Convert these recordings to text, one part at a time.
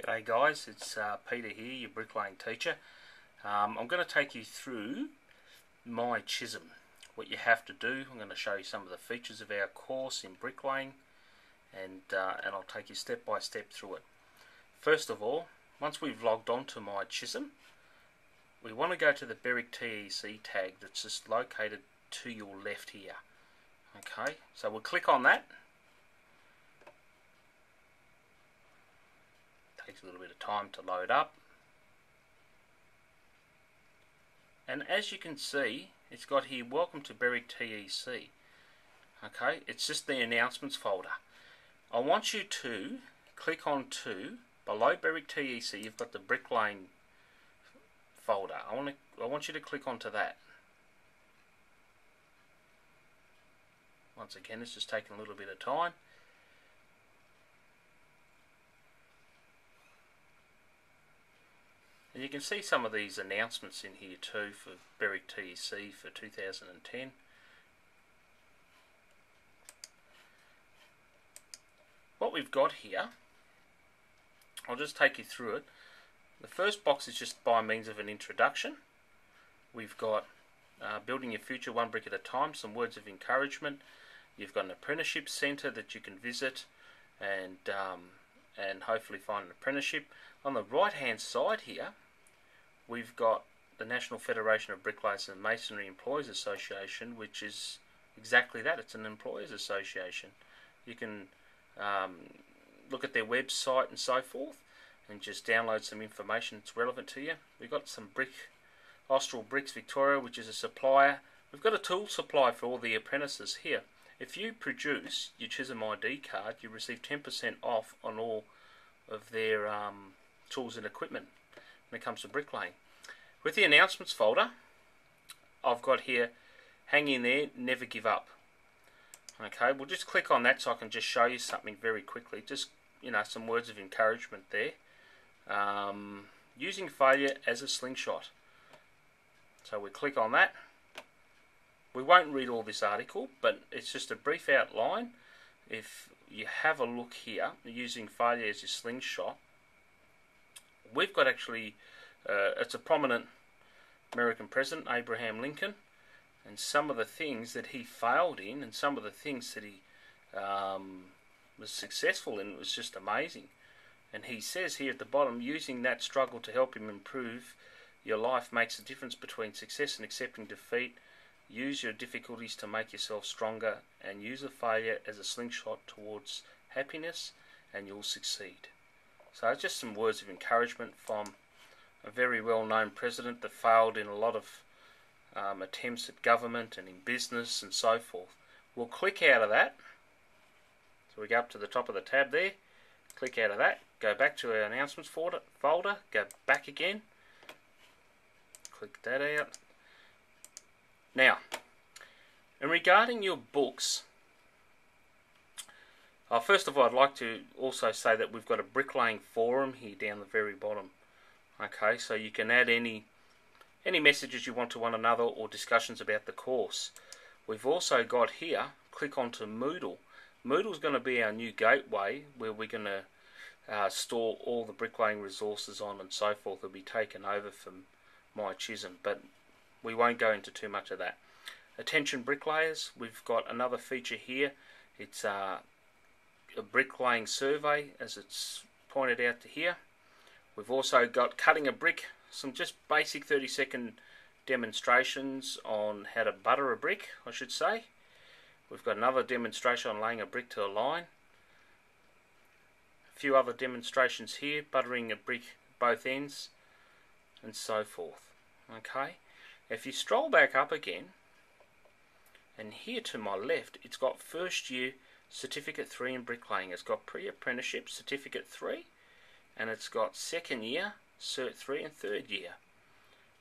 G'day guys, it's Peter here, your bricklaying teacher. I'm going to take you through myChisholm. What you have to do, I'm going to show you some of the features of our course in bricklaying, and I'll take you step by step through it. First of all, once we've logged on to myChisholm, we want to go to the Berwick TEC tag that's just located to your left here. Okay, so we'll click on that. Takes a little bit of time to load up, and as you can see, it's got here welcome to Berwick TEC. Okay, it's just the announcements folder. I want you to click on to below Berwick TEC. You've got the bricklaying folder. I want you to click onto that. Once again, it's just taking a little bit of time. And you can see some of these announcements in here too for Berwick TEC for 2010. What we've got here, I'll just take you through it. The first box is just by means of an introduction. We've got building your future one brick at a time, some words of encouragement. You've got an apprenticeship centre that you can visit and hopefully find an apprenticeship. On the right hand side here, we've got the National Federation of Bricklayers and Masonry Employers Association, which is exactly that. It's an employers association. You can look at their website and so forth and just download some information that's relevant to you. We've got some Austral Bricks Victoria, which is a supplier. We've got a tool supply for all the apprentices here. If you produce your Chisholm ID card, you receive 10% off on all of their tools and equipment when it comes to bricklaying. With the announcements folder, I've got here, hang in there, never give up. Okay, we'll just click on that so I can just show you something very quickly. Just, some words of encouragement there. Using failure as a slingshot. So we click on that. We won't read all this article, but it's just a brief outline. If you have a look here, using failure as a slingshot, we've got actually, it's a prominent American president, Abraham Lincoln, and some of the things that he failed in and some of the things that he was successful in was just amazing. And he says here at the bottom, using that struggle to help him improve your life makes a difference between success and accepting defeat. Use your difficulties to make yourself stronger and use a failure as a slingshot towards happiness and you'll succeed. So it's just some words of encouragement from a very well-known president that failed in a lot of attempts at government and in business and so forth. We'll click out of that. So we go up to the top of the tab there, click out of that, go back to our announcements folder, go back again, click that out. Now, and regarding your books, first of all, I'd like to also say that we've got a bricklaying forum here down the very bottom. Okay, so you can add any messages you want to one another or discussions about the course. We've also got here, click onto Moodle. Moodle's going to be our new gateway where we're going to store all the bricklaying resources on and so forth. Will be taken over from myChisholm, but we won't go into too much of that. Attention bricklayers, we've got another feature here. It's a bricklaying survey, as it's pointed out to here. We've also got cutting a brick, some just basic 30-second demonstrations on how to butter a brick, I should say. We've got another demonstration on laying a brick to a line. A few other demonstrations here, buttering a brick both ends, and so forth. Okay. If you stroll back up again, and here to my left, it's got first year Certificate 3 in bricklaying. It's got pre-apprenticeship Certificate 3, and it's got second year Cert 3 and third year.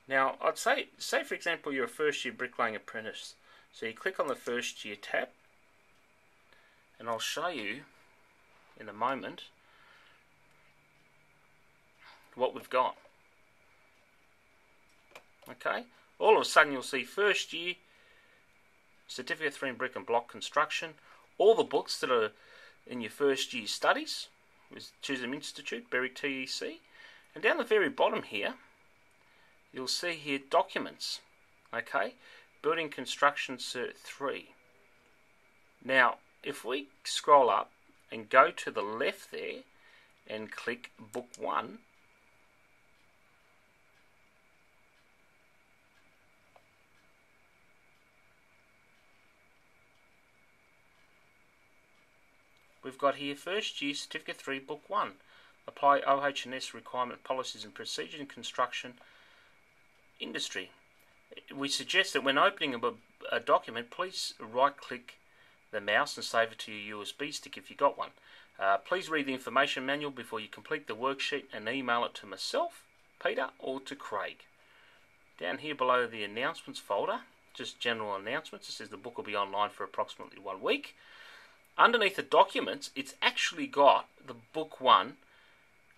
Now, I'd say for example you're a first year bricklaying apprentice. So you click on the first year tab, and I'll show you in a moment what we've got. Okay, all of a sudden you'll see first year Certificate 3 in brick and block construction. All the books that are in your first year studies, with Chisholm Institute, Berwick TEC. And down the very bottom here, you'll see here documents. Okay, Building Construction Cert 3. Now, if we scroll up and go to the left there and click Book 1, we've got here First Year Certificate 3, Book 1. Apply OH&S requirement policies and procedures in construction industry. We suggest that when opening a document, please right-click the mouse and save it to your USB stick if you got one. Please read the information manual before you complete the worksheet and email it to myself, Peter, or to Craig. Down here below the announcements folder, just general announcements, it says the book will be online for approximately 1 week. Underneath the documents, it's actually got the Book 1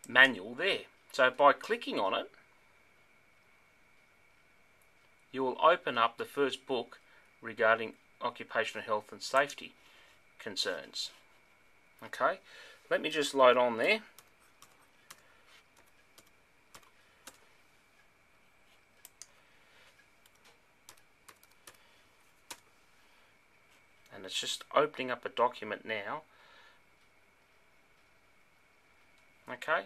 manual there. So by clicking on it, you will open up the first book regarding occupational health and safety concerns. Okay, let me just load on there. And it's just opening up a document now. Okay,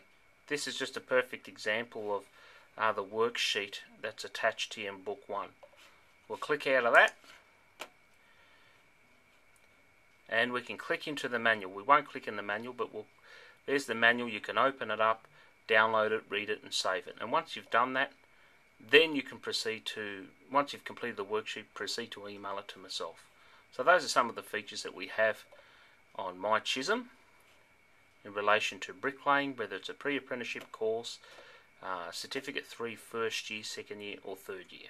this is just a perfect example of the worksheet that's attached here in Book 1. We'll click out of that and we can click into the manual. We won't click in the manual, but there's the manual. You can open it up, download it, read it and save it. And once you've done that, then you can proceed to, once you've completed the worksheet, proceed to email it to myself. So those are some of the features that we have on myChisholm in relation to bricklaying, whether it's a pre-apprenticeship course, Certificate 3 first year, second year or third year.